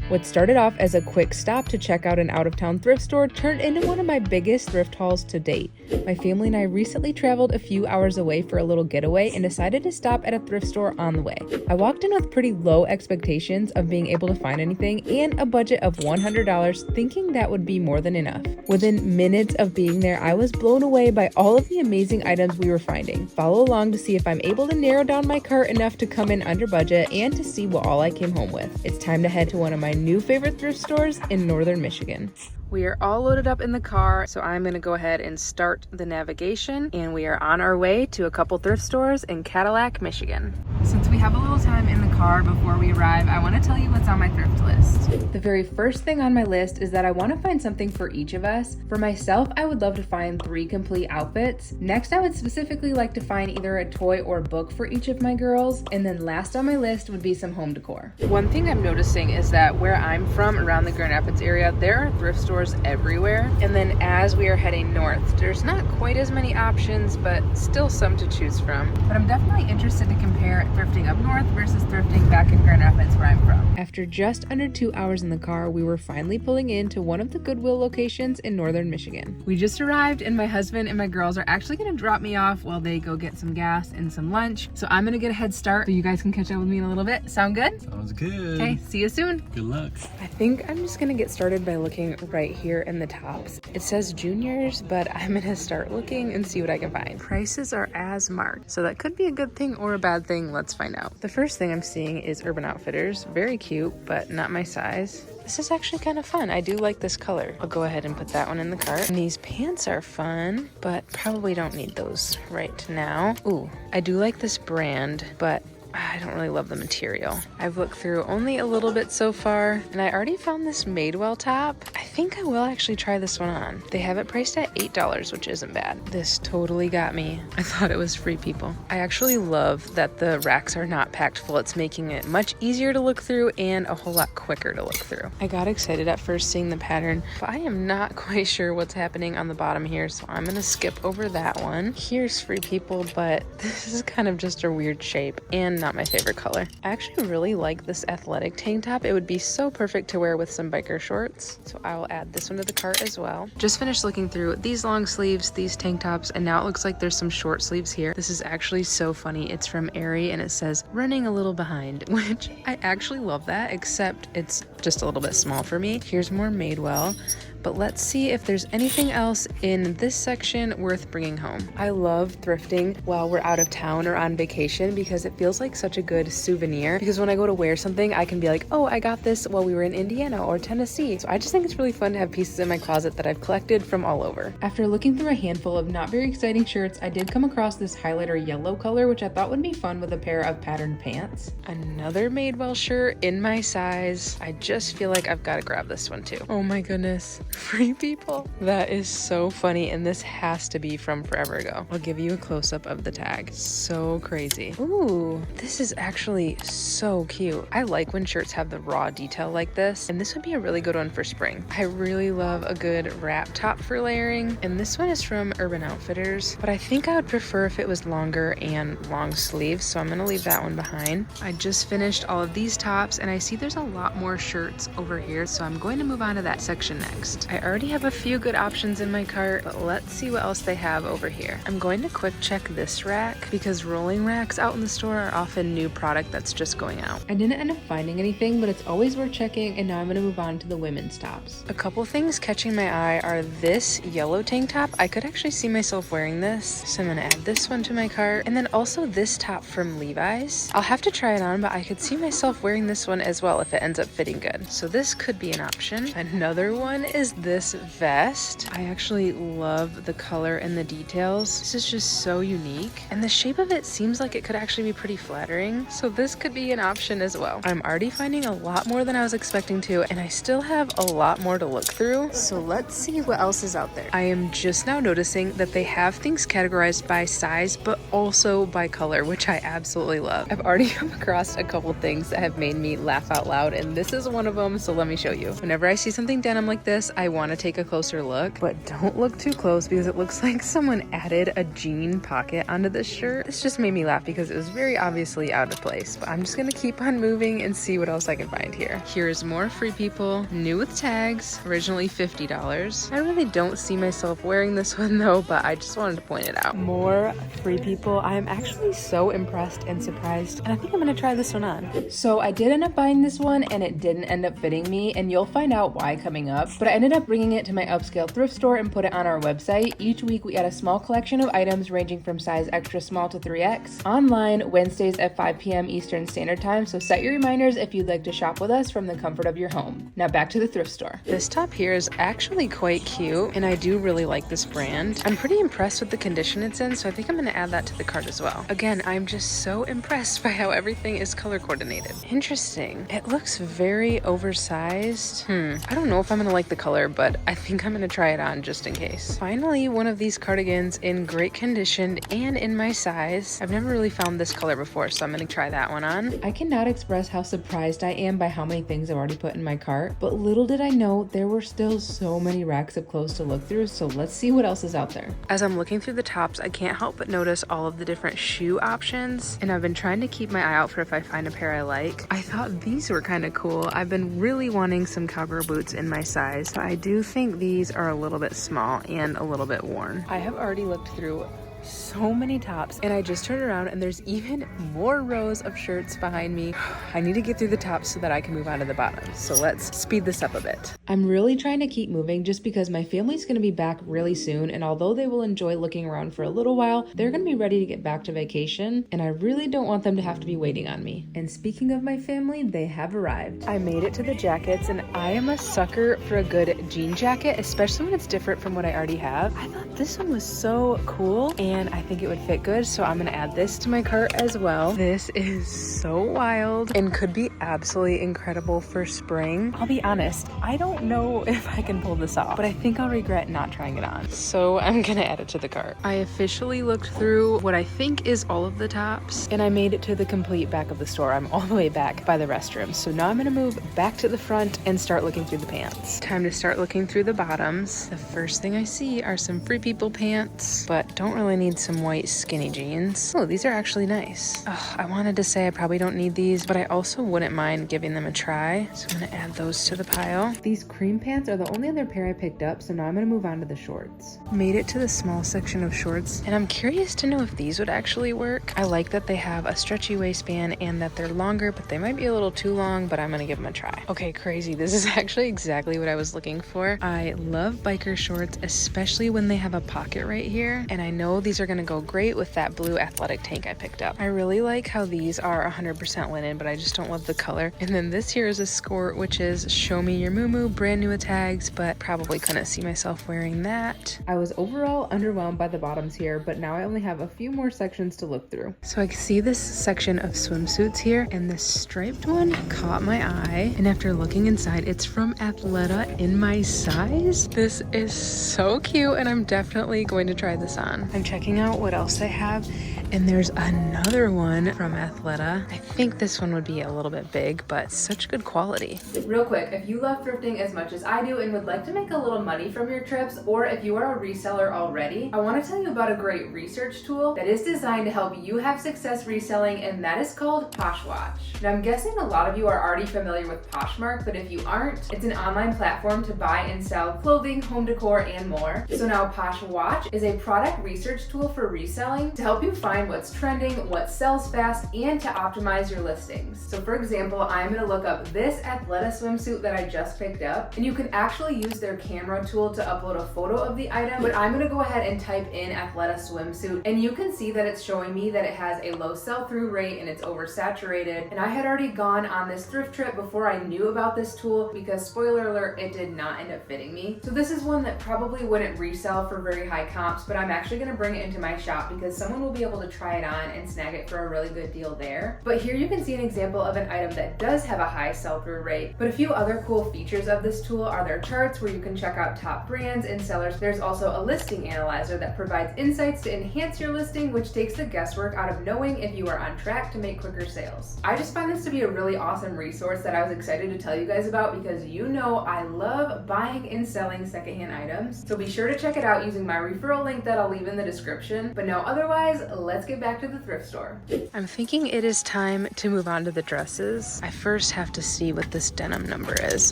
What started off as a quick stop to check out an out-of-town thrift store turned into one of my biggest thrift hauls to date. My family and I recently traveled a few hours away for a little getaway and decided to stop at a thrift store on the way. I walked in with pretty low expectations of being able to find anything and a budget of $100, thinking that would be more than enough. Within minutes of being there, I was blown away by all of the amazing items we were finding. Follow along to see if I'm able to narrow down my cart enough to come in under budget and to see what all I came home with. It's time to head to one of my new favorite thrift stores in northern Michigan. We are all loaded up in the car, so I'm gonna go ahead and start the navigation, and we are on our way to a couple thrift stores in Cadillac, Michigan. Since we have a little time in the car before we arrive, I wanna tell you what's on my thrift list. The very first thing on my list is that I wanna find something for each of us. For myself, I would love to find 3 complete outfits. Next, I would specifically like to find either a toy or book for each of my girls, and then last on my list would be some home decor. One thing I'm noticing is that where I'm from, around the Grand Rapids area, there are thrift stores everywhere, and then as we are heading north, there's not quite as many options, but still some to choose from. But I'm definitely interested to compare thrifting up north versus thrifting back in Grand Rapids where I'm from. After just under 2 hours in the car, we were finally pulling into one of the Goodwill locations in northern Michigan. We just arrived, and my husband and my girls are actually gonna drop me off while they go get some gas and some lunch. So I'm gonna get a head start so you guys can catch up with me in a little bit. Sound good? Sounds good. Okay, see you soon. Good luck. I think I'm just gonna get started by looking right here in the tops. It says juniors, but I'm gonna start looking and see what I can find. Prices are as marked, so that could be a good thing or a bad thing. Let's find out. The first thing I'm seeing is Urban Outfitters. Very cute, but not my size. This is actually kind of fun. I do like this color. I'll go ahead and put that one in the cart. And these pants are fun, but probably don't need those right now. Ooh, I do like this brand, but I don't really love the material. I've looked through only a little bit so far, and I already found this Madewell top. I think I will actually try this one on. They have it priced at $8, which isn't bad. This totally got me. I thought it was Free People. I actually love that the racks are not packed full. It's making it much easier to look through and a whole lot quicker to look through. I got excited at first seeing the pattern, but I am not quite sure what's happening on the bottom here, so I'm gonna skip over that one. Here's Free People, but this is kind of just a weird shape and not my favorite color. I actually really like this athletic tank top. It would be so perfect to wear with some biker shorts. So I will add this one to the cart as well. Just finished looking through these long sleeves, these tank tops, and now it looks like there's some short sleeves here. This is actually so funny. It's from Aerie and it says running a little behind, which I actually love that, except it's just a little bit small for me. Here's more Madewell. But let's see if there's anything else in this section worth bringing home. I love thrifting while we're out of town or on vacation because it feels like such a good souvenir. Because when I go to wear something, I can be like, oh, I got this while we were in Indiana or Tennessee. So I just think it's really fun to have pieces in my closet that I've collected from all over. After looking through a handful of not very exciting shirts, I did come across this highlighter yellow color, which I thought would be fun with a pair of patterned pants. Another Madewell shirt in my size. I just feel like I've got to grab this one too. Oh my goodness. Free People. That is so funny, and this has to be from forever ago. I'll give you a close-up of the tag. So crazy. Ooh, this is actually so cute. I like when shirts have the raw detail like this, and this would be a really good one for spring. I really love a good wrap top for layering, and this one is from Urban Outfitters, but I think I would prefer if it was longer and long sleeves, so I'm gonna leave that one behind. I just finished all of these tops, and I see there's a lot more shirts over here, so I'm going to move on to that section next. I already have a few good options in my cart, but let's see what else they have over here. I'm going to quick check this rack because rolling racks out in the store are often new product that's just going out. I didn't end up finding anything, but it's always worth checking, and now I'm going to move on to the women's tops. A couple things catching my eye are this yellow tank top. I could actually see myself wearing this, so I'm going to add this one to my cart, and then also this top from Levi's. I'll have to try it on, but I could see myself wearing this one as well if it ends up fitting good. So this could be an option. Another one is this vest. I actually love the color and the details. This is just so unique, and the shape of it seems like it could actually be pretty flattering, so this could be an option as well. I'm already finding a lot more than I was expecting to, and I still have a lot more to look through, so let's see what else is out there. I am just now noticing that they have things categorized by size but also by color, which I absolutely love. I've already come across a couple things that have made me laugh out loud, and this is one of them, so let me show you. Whenever I see something denim like this, I want to take a closer look, but don't look too close because it looks like someone added a jean pocket onto this shirt. This just made me laugh because it was very obviously out of place, but I'm just gonna keep on moving and see what else I can find here. Here's more Free People, new with tags, originally $50. I really don't see myself wearing this one though, but I just wanted to point it out. More Free People. I am actually so impressed and surprised, and I think I'm gonna try this one on. So I did end up buying this one and it didn't end up fitting me, and you'll find out why coming up, but I ended up bringing it to my upscale thrift store and put it on our website. Each week we add a small collection of items ranging from size extra small to 3X. Online, Wednesdays at 5 p.m. Eastern Standard Time, so set your reminders if you'd like to shop with us from the comfort of your home. Now back to the thrift store. This top here is actually quite cute, and I do really like this brand. I'm pretty impressed with the condition it's in, so I think I'm gonna add that to the cart as well. Again, I'm just so impressed by how everything is color coordinated. Interesting. It looks very oversized. I don't know if I'm gonna like the color, but I think I'm gonna try it on just in case. Finally, one of these cardigans in great condition and in my size. I've never really found this color before, so I'm gonna try that one on. I cannot express how surprised I am by how many things I've already put in my cart, but little did I know there were still so many racks of clothes to look through, so let's see what else is out there. As I'm looking through the tops, I can't help but notice all of the different shoe options, and I've been trying to keep my eye out for if I find a pair I like. I thought these were kind of cool. I've been really wanting some cowgirl boots in my size, but I do think these are a little bit small and a little bit worn. I have already looked through so many tops, and I just turned around and there's even more rows of shirts behind me. I need to get through the tops so that I can move on to the bottoms, so let's speed this up a bit. I'm really trying to keep moving just because my family's going to be back really soon, and although they will enjoy looking around for a little while, they're going to be ready to get back to vacation, and I really don't want them to have to be waiting on me. And speaking of my family, they have arrived. I made it to the jackets, and I am a sucker for a good jean jacket, especially when it's different from what I already have. I thought this one was so cool, and I think it would fit good, so I'm gonna add this to my cart as well. This is so wild and could be absolutely incredible for spring. I'll be honest, I don't know if I can pull this off, but I think I'll regret not trying it on, so I'm gonna add it to the cart. I officially looked through what I think is all of the tops, and I made it to the complete back of the store. I'm all the way back by the restroom, so now I'm gonna move back to the front and start looking through the pants. Time to start looking through the bottoms. The first thing I see are some Free People pants, but don't really need some white skinny jeans. Oh, these are actually nice. Oh, I wanted to say I probably don't need these, but I also wouldn't mind giving them a try, so I'm gonna add those to the pile. These cream pants are the only other pair I picked up, so now I'm gonna move on to the shorts. Made it to the small section of shorts, and I'm curious to know if these would actually work. I like that they have a stretchy waistband and that they're longer, but they might be a little too long, but I'm gonna give them a try. Okay, crazy. This is actually exactly what I was looking for. I love biker shorts, especially when they have a pocket right here, and I know these are gonna go great with that blue athletic tank I picked up. I really like how these are 100% linen, but I just don't love the color. And then this here is a skirt, which is show me your moo-moo, brand new with tags, but probably couldn't see myself wearing that. I was overall underwhelmed by the bottoms here, but now I only have a few more sections to look through. So I see this section of swimsuits here, and this striped one caught my eye, and after looking inside, it's from Athleta in my size. This is so cute, and I'm definitely going to try this on. I'm checking out what else they have, and there's another one from Athleta. I think this one would be a little bit big, but such good quality. Real quick, if you love thrifting as much as I do and would like to make a little money from your trips, or if you are a reseller already, I want to tell you about a great research tool that is designed to help you have success reselling, and that is called Poshwatch. Now, I'm guessing a lot of you are already familiar with Poshmark, but if you aren't, it's an online platform to buy and sell clothing, home decor, and more. So now Poshwatch is a product research tool for reselling to help you find what's trending, what sells fast, and to optimize your listings. So for example, I'm gonna look up this Athleta swimsuit that I just picked up, and you can actually use their camera tool to upload a photo of the item, but I'm gonna go ahead and type in Athleta swimsuit, and you can see that it's showing me that it has a low sell-through rate and it's oversaturated. And I had already gone on this thrift trip before I knew about this tool because, spoiler alert, it did not end up fitting me. So this is one that probably wouldn't resell for very high comps, but I'm actually gonna bring it into my shop because someone will be able to try it on and snag it for a really good deal there. But here you can see an example of an item that does have a high sell-through rate. But a few other cool features of this tool are their charts where you can check out top brands and sellers. There's also a listing analyzer that provides insights to enhance your listing, which takes the guesswork out of knowing if you are on track to make quicker sales. I just find this to be a really awesome resource that I was excited to tell you guys about because you know I love buying and selling secondhand items. So be sure to check it out using my referral link that I'll leave in the description. But now otherwise, let's get back to the thrift store. I'm thinking it is time to move on to the dresses. I first have to see what this denim number is.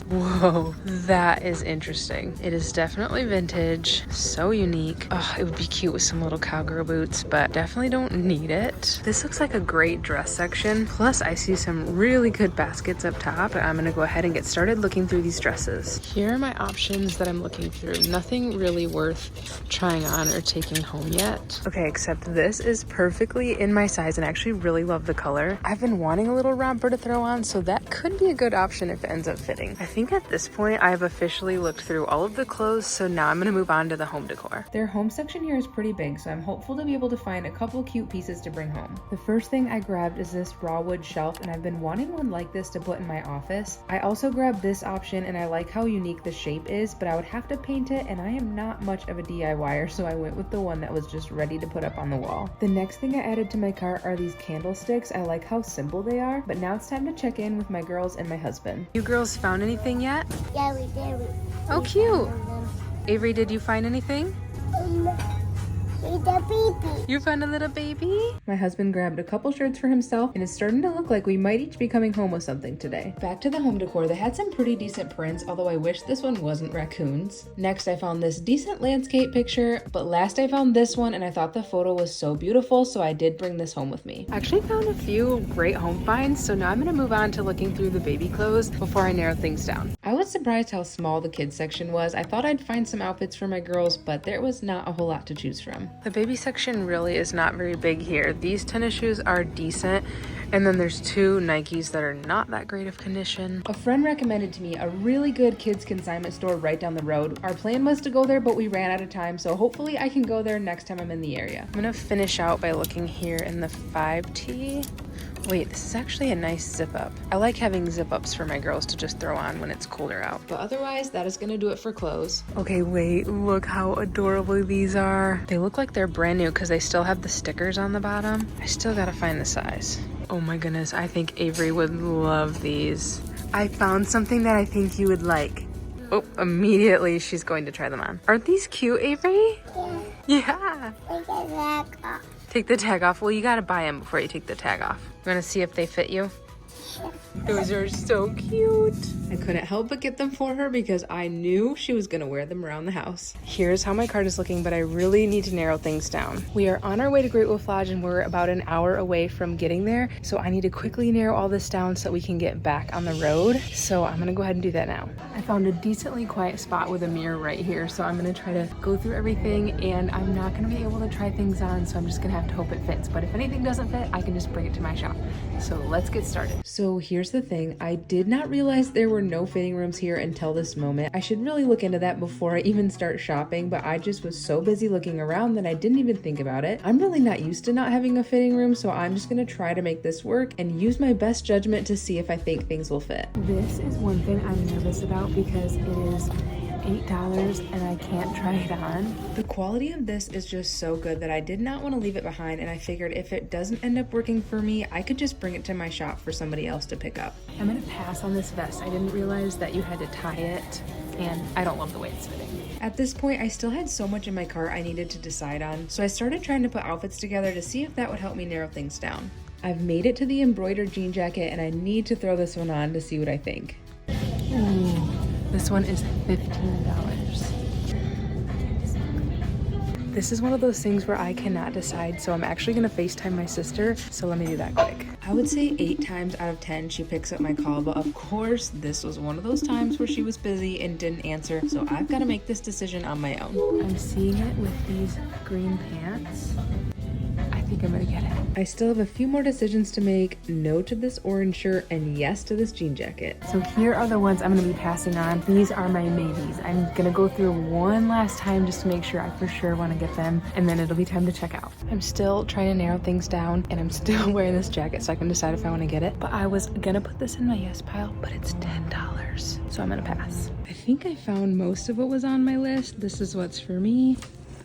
Whoa, that is interesting. It is definitely vintage, so unique. Oh, it would be cute with some little cowgirl boots, but definitely don't need it. This looks like a great dress section. Plus I see some really good baskets up top. I'm gonna go ahead and get started looking through these dresses. Here are my options that I'm looking through. Nothing really worth trying on or taking home yet. Okay, except this is perfectly in my size and I actually really love the color. I've been wanting a little romper to throw on, so that could be a good option if it ends up fitting. I think at this point I've officially looked through all of the clothes, so now I'm gonna move on to the home decor. Their home section here is pretty big, so I'm hopeful to be able to find a couple cute pieces to bring home. The first thing I grabbed is this raw wood shelf, and I've been wanting one like this to put in my office. I also grabbed this option and I like how unique the shape is, but I would have to paint it and I am not much of a DIYer, so I went with the one that was just ready to put up on the wall. The next thing I added to my cart are these candlesticks. I like how simple they are, but now it's time to check in with my girls and my husband. You girls found anything yet? Yeah, we did. Oh, cute. Avery, did you find anything? The baby. You found a little baby? My husband grabbed a couple shirts for himself and it's starting to look like we might each be coming home with something today. Back to the home decor, they had some pretty decent prints, although I wish this one wasn't raccoons. Next, I found this decent landscape picture, but last I found this one and I thought the photo was so beautiful, so I did bring this home with me. I actually found a few great home finds, so now I'm gonna move on to looking through the baby clothes before I narrow things down. I was surprised how small the kids section was. I thought I'd find some outfits for my girls, but there was not a whole lot to choose from. The baby section really is not very big here. These tennis shoes are decent, and then there's two Nikes that are not that great of condition. A friend recommended to me a really good kids consignment store right down the road. Our plan was to go there, but we ran out of time, so hopefully I can go there next time I'm in the area. I'm gonna finish out by looking here in the 5T. Wait, this is actually a nice zip up. I like having zip ups for my girls to just throw on when it's colder out. But otherwise, that is gonna do it for clothes. Okay, wait, look how adorable these are. They look like they're brand new because they still have the stickers on the bottom. I still gotta find the size. Oh my goodness, I think Avery would love these. I found something that I think you would like. Oh, immediately she's going to try them on. Aren't these cute, Avery? Yeah. Yeah. Take the tag off. Take the tag off. Well, you gotta buy them before you take the tag off. You wanna see if they fit you? Those are so cute. I couldn't help but get them for her because I knew she was gonna wear them around the house. Here's how my cart is looking, but I really need to narrow things down. We are on our way to Great Wolf Lodge and we're about an hour away from getting there. So I need to quickly narrow all this down so that we can get back on the road. So I'm gonna go ahead and do that now. I found a decently quiet spot with a mirror right here. So I'm gonna try to go through everything and I'm not gonna be able to try things on. So I'm just gonna have to hope it fits. But if anything doesn't fit, I can just bring it to my shop. So let's get started. So here's the thing. I did not realize there were no fitting rooms here until this moment. I should really look into that before I even start shopping, but I just was so busy looking around that I didn't even think about it. I'm really not used to not having a fitting room, so I'm just gonna try to make this work and use my best judgment to see if I think things will fit. This is one thing I'm nervous about because it is $8 and I can't try it on. The quality of this is just so good that I did not want to leave it behind, and I figured if it doesn't end up working for me, I could just bring it to my shop for somebody else to pick up. I'm gonna pass on this vest. I didn't realize that you had to tie it, and I don't love the way it's fitting. At this point, I still had so much in my cart I needed to decide on, so I started trying to put outfits together to see if that would help me narrow things down. I've made it to the embroidered jean jacket, and I need to throw this one on to see what I think. Ooh. This one is $15. This is one of those things where I cannot decide, so I'm actually gonna FaceTime my sister, so let me do that quick. I would say 8 times out of 10 she picks up my call, but of course this was one of those times where she was busy and didn't answer, so I've got to make this decision on my own. I'm seeing it with these green pants. I think I'm gonna get it. I still have a few more decisions to make. No to this orange shirt and yes to this jean jacket. So here are the ones I'm gonna be passing on. These are my maybes. I'm gonna go through one last time just to make sure I for sure wanna get them, and then it'll be time to check out. I'm still trying to narrow things down, and I'm still wearing this jacket so I can decide if I wanna get it. But I was gonna put this in my yes pile, but it's $10, so I'm gonna pass. I think I found most of what was on my list. This is what's for me.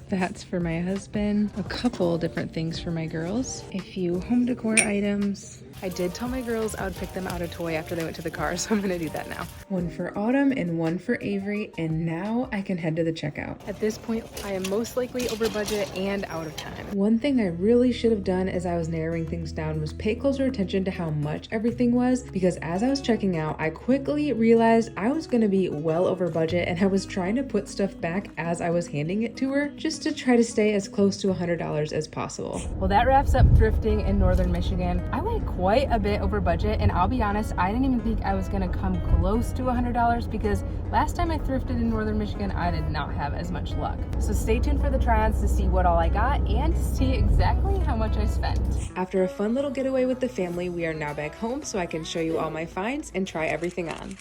That's for my husband. A couple different things for my girls. A few home decor items. I did tell my girls I would pick them out a toy after they went to the car, so I'm gonna do that now. One for Autumn and one for Avery, and now I can head to the checkout. At this point, I am most likely over budget and out of time. One thing I really should have done as I was narrowing things down was pay closer attention to how much everything was, because as I was checking out, I quickly realized I was gonna be well over budget, and I was trying to put stuff back as I was handing it to her, just to try to stay as close to $100 as possible. Well, that wraps up thrifting in Northern Michigan. I went quite a bit over budget, and I'll be honest, I didn't even think I was gonna come close to $100 because last time I thrifted in Northern Michigan, I did not have as much luck. So stay tuned for the try-ons to see what all I got and to see exactly how much I spent. After a fun little getaway with the family, we are now back home so I can show you all my finds and try everything on.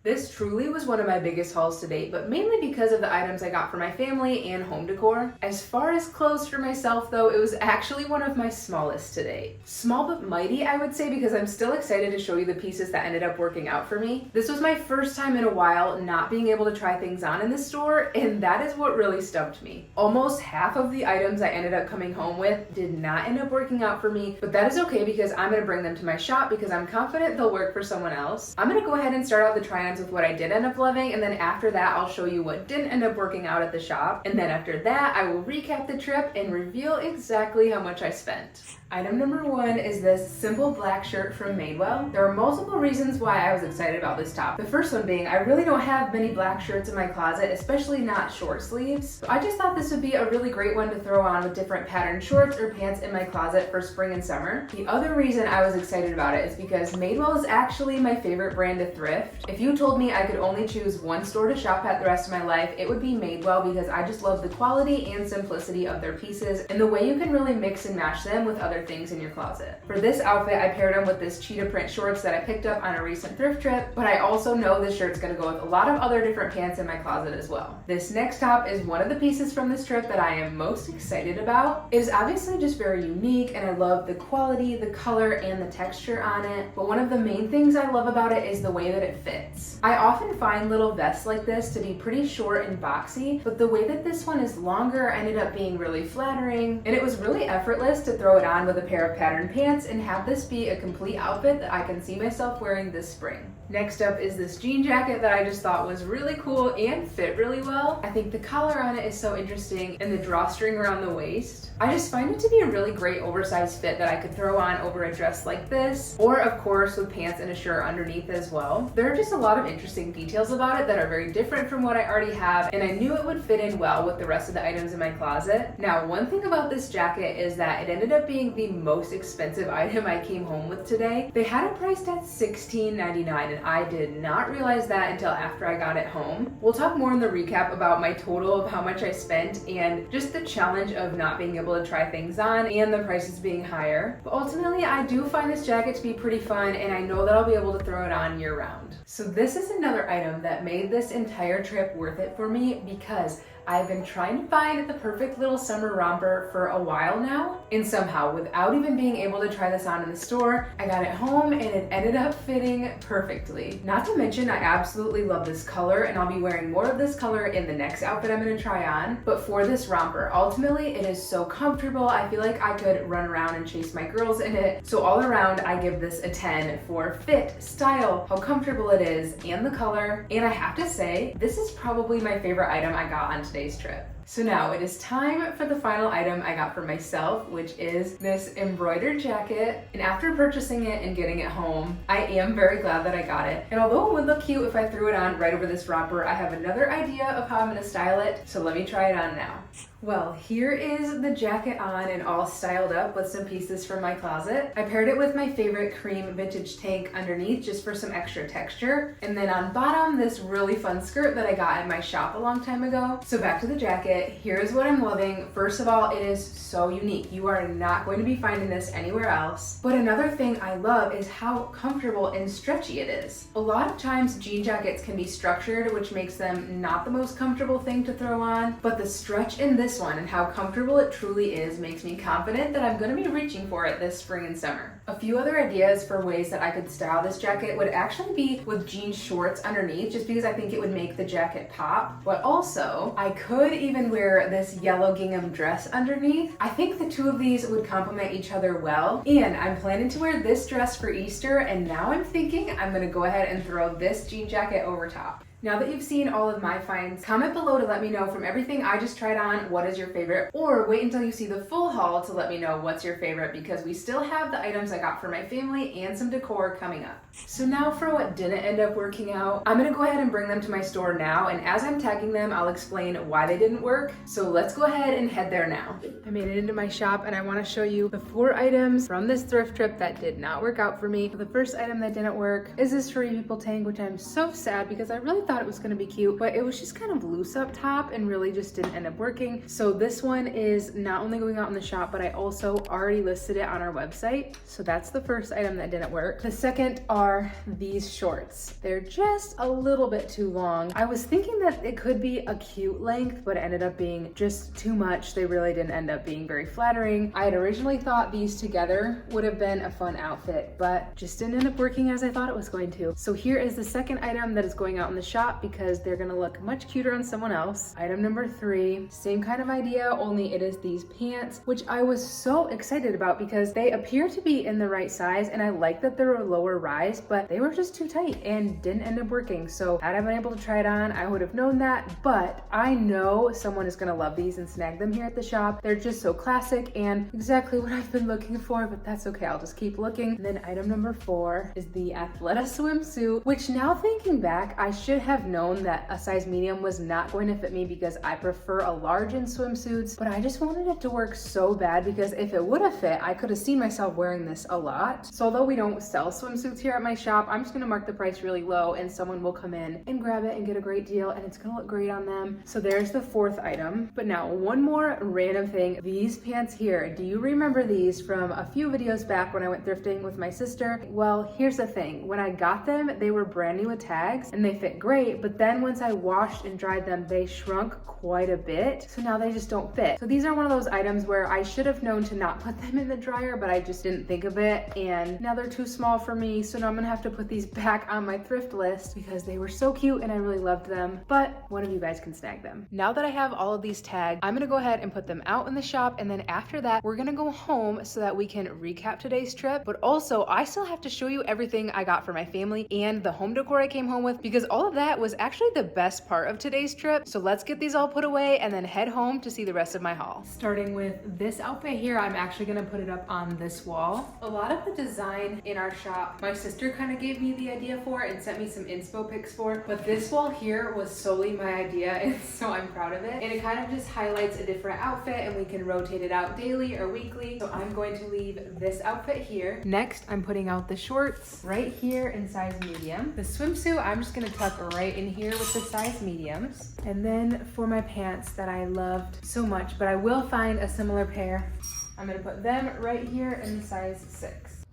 This truly was one of my biggest hauls to date, but mainly because of the items I got for my family and home decor. As far as clothes for myself though, it was actually one of my smallest to date. Small but mighty, I would say, because I'm still excited to show you the pieces that ended up working out for me. This was my first time in a while not being able to try things on in the store, and that is what really stumped me. Almost half of the items I ended up coming home with did not end up working out for me, but that is okay because I'm gonna bring them to my shop because I'm confident they'll work for someone else. I'm gonna go ahead and start out the try-ons with what I did end up loving, and then after that I'll show you what didn't end up working out at the shop, and then after that I will recap the trip and reveal exactly how much I spent. Item number one is this simple black shirt from Madewell. There are multiple reasons why I was excited about this top. The first one being I really don't have many black shirts in my closet, especially not short sleeves. So I just thought this would be a really great one to throw on with different patterned shorts or pants in my closet for spring and summer. The other reason I was excited about it is because Madewell is actually my favorite brand to thrift. If you told me I could only choose one store to shop at the rest of my life, it would be Madewell because I just love the quality and simplicity of their pieces and the way you can really mix and match them with other things in your closet. For this outfit, I paired them with this cheetah print shorts that I picked up on a recent thrift trip, but I also know this shirt's gonna go with a lot of other different pants in my closet as well. This next top is one of the pieces from this trip that I am most excited about. It is obviously just very unique, and I love the quality, the color, and the texture on it, but one of the main things I love about it is the way that it fits. I often find little vests like this to be pretty short and boxy, but the way that this one is longer ended up being really flattering, and it was really effortless to throw it on with a pair of patterned pants and have this be a complete outfit that I can see myself wearing this spring. Next up is this jean jacket that I just thought was really cool and fit really well. I think the collar on it is so interesting and the drawstring around the waist. I just find it to be a really great oversized fit that I could throw on over a dress like this, or of course with pants and a shirt underneath as well. There are just a lot of interesting details about it that are very different from what I already have, and I knew it would fit in well with the rest of the items in my closet. Now, one thing about this jacket is that it ended up being the most expensive item I came home with today. They had it priced at $16.99, and I did not realize that until after I got it home. We'll talk more in the recap about my total of how much I spent and just the challenge of not being able to try things on and the prices being higher. But ultimately, I do find this jacket to be pretty fun, and I know that I'll be able to throw it on year round. So this is another item that made this entire trip worth it for me because I've been trying to find the perfect little summer romper for a while now, and somehow, without even being able to try this on in the store, I got it home and it ended up fitting perfectly. Not to mention, I absolutely love this color, and I'll be wearing more of this color in the next outfit I'm going to try on. But for this romper, ultimately, it is so comfortable. I feel like I could run around and chase my girls in it. So all around, I give this a 10 for fit, style, how comfortable it is, and the color. And I have to say, this is probably my favorite item I got on today's trip. So now it is time for the final item I got for myself, which is this embroidered jacket. And after purchasing it and getting it home, I am very glad that I got it. And although it would look cute if I threw it on right over this romper, I have another idea of how I'm gonna style it. So let me try it on now. Well, here is the jacket on and all styled up with some pieces from my closet. I paired it with my favorite cream vintage tank underneath just for some extra texture. And then on bottom, this really fun skirt that I got at my shop a long time ago. So back to the jacket. jacket. Here's what I'm loving. First of all, it is so unique. You are not going to be finding this anywhere else. But another thing I love is how comfortable and stretchy it is. A lot of times jean jackets can be structured, which makes them not the most comfortable thing to throw on, but the stretch in this one and how comfortable it truly is makes me confident that I'm going to be reaching for it this spring and summer. A few other ideas for ways that I could style this jacket would actually be with jean shorts underneath, just because I think it would make the jacket pop. But also, I could even wear this yellow gingham dress underneath. I think the two of these would complement each other well, and I'm planning to wear this dress for Easter, and now I'm thinking I'm gonna go ahead and throw this jean jacket over top. Now that you've seen all of my finds, comment below to let me know from everything I just tried on, what is your favorite, or wait until you see the full haul to let me know what's your favorite, because we still have the items I got for my family and some decor coming up. So now for what didn't end up working out, I'm gonna go ahead and bring them to my store now, and as I'm tagging them, I'll explain why they didn't work. So let's go ahead and head there now. I made it into my shop and I wanna show you the 4 items from this thrift trip that did not work out for me. The first item that didn't work is this Free People tank, which I'm so sad because I really thought it was gonna be cute, but it was just kind of loose up top and really just didn't end up working. So this one is not only going out in the shop, but I also already listed it on our website. So that's the first item that didn't work. The second are these shorts. They're just a little bit too long. I was thinking that it could be a cute length, but it ended up being just too much. They really didn't end up being very flattering. I had originally thought these together would have been a fun outfit, but just didn't end up working as I thought it was going to. So here is the second item that is going out in the shop because they're gonna look much cuter on someone else. Item number 3, same kind of idea, only it is these pants, which I was so excited about because they appear to be in the right size, and I like that they're a lower rise, but they were just too tight and didn't end up working. So had I been able to try it on, I would have known that, but I know someone is gonna love these and snag them here at the shop. They're just so classic and exactly what I've been looking for, but that's okay, I'll just keep looking. And then item number 4 is the Athleta swimsuit, which now thinking back, I should have known that a size medium was not going to fit me because I prefer a large in swimsuits, but I just wanted it to work so bad because if it would have fit, I could have seen myself wearing this a lot. So although we don't sell swimsuits here at my shop, I'm just gonna mark the price really low and someone will come in and grab it and get a great deal, and it's gonna look great on them. So there's the 4th item. But now one more random thing, these pants here. Do you remember these from a few videos back when I went thrifting with my sister? Well, here's the thing. When I got them, they were brand new with tags and they fit great, but then once I washed and dried them, they shrunk quite a bit. So now they just don't fit. So these are one of those items where I should have known to not put them in the dryer, but I just didn't think of it. And now they're too small for me. So now I'm gonna have to put these back on my thrift list because they were so cute and I really loved them, but one of you guys can snag them. Now that I have all of these tagged, I'm gonna go ahead and put them out in the shop. And then after that, we're gonna go home so that we can recap today's trip. But also I still have to show you everything I got for my family and the home decor I came home with, because all of that was actually the best part of today's trip. So let's get these all put away and then head home to see the rest of my haul. Starting with this outfit here, I'm actually gonna put it up on this wall. A lot of the design in our shop, my sister kind of gave me the idea for and sent me some inspo pics for, but this wall here was solely my idea, and so I'm proud of it. And it kind of just highlights a different outfit and we can rotate it out daily or weekly. So I'm going to leave this outfit here. Next, I'm putting out the shorts right here in size medium. The swimsuit, I'm just gonna tuck right in here with the size mediums. And then for my pants that I loved so much, but I will find a similar pair, I'm gonna put them right here in the size 6.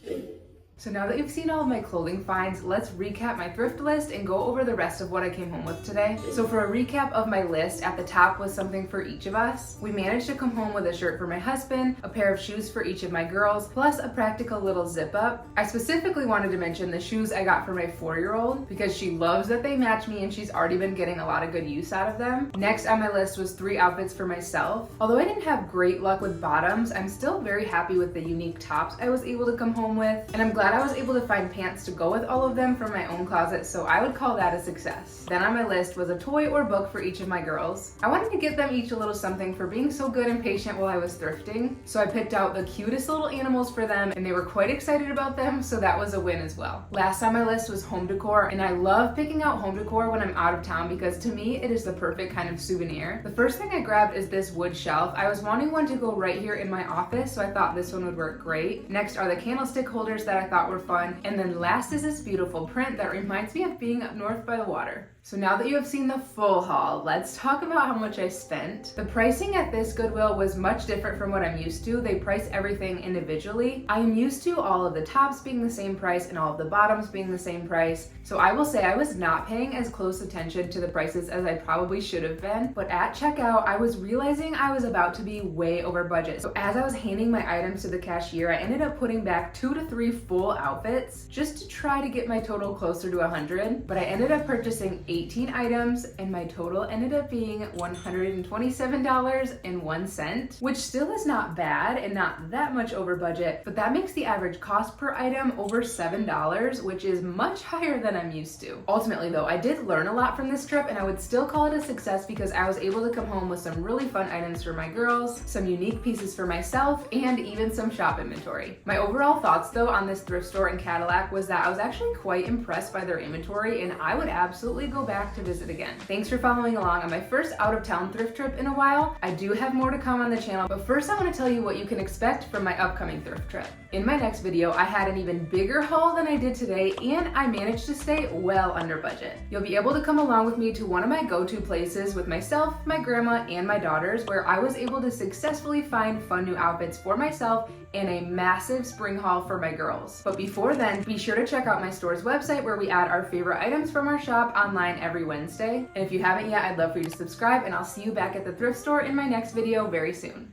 So now that you've seen all of my clothing finds, let's recap my thrift list and go over the rest of what I came home with today. So for a recap of my list, at the top was something for each of us. We managed to come home with a shirt for my husband, a pair of shoes for each of my girls, plus a practical little zip up. I specifically wanted to mention the shoes I got for my 4-year-old because she loves that they match me and she's already been getting a lot of good use out of them. Next on my list was 3 outfits for myself. Although I didn't have great luck with bottoms, I'm still very happy with the unique tops I was able to come home with, and I'm glad I was able to find pants to go with all of them from my own closet, so I would call that a success. Then on my list was a toy or book for each of my girls. I wanted to give them each a little something for being so good and patient while I was thrifting, so I picked out the cutest little animals for them and they were quite excited about them, so that was a win as well. Last on my list was home decor, and I love picking out home decor when I'm out of town because to me it is the perfect kind of souvenir. The first thing I grabbed is this wood shelf. I was wanting one to go right here in my office, so I thought this one would work great. Next are the candlestick holders that I thought were fun, and then last is this beautiful print that reminds me of being up north by the water. So now that you have seen the full haul, let's talk about how much I spent. The pricing at this Goodwill was much different from what I'm used to. They price everything individually. I am used to all of the tops being the same price and all of the bottoms being the same price. So I will say I was not paying as close attention to the prices as I probably should have been. But at checkout, I was realizing I was about to be way over budget. So as I was handing my items to the cashier, I ended up putting back 2 to 3 full outfits just to try to get my total closer to 100. But I ended up purchasing 18 items and my total ended up being $127.01, which still is not bad and not that much over budget, but that makes the average cost per item over $7, which is much higher than I'm used to. Ultimately though, I did learn a lot from this trip and I would still call it a success because I was able to come home with some really fun items for my girls, some unique pieces for myself, and even some shop inventory. My overall thoughts though on this thrift store in Cadillac was that I was actually quite impressed by their inventory and I would absolutely go back to visit again. Thanks for following along on my first out-of-town thrift trip in a while. I do have more to come on the channel, but first I want to tell you what you can expect from my upcoming thrift trip. In my next video, I had an even bigger haul than I did today, and I managed to stay well under budget. You'll be able to come along with me to one of my go-to places with myself, my grandma, and my daughters, where I was able to successfully find fun new outfits for myself and a massive spring haul for my girls. But before then, be sure to check out my store's website where we add our favorite items from our shop online every Wednesday. And if you haven't yet, I'd love for you to subscribe, and I'll see you back at the thrift store in my next video very soon.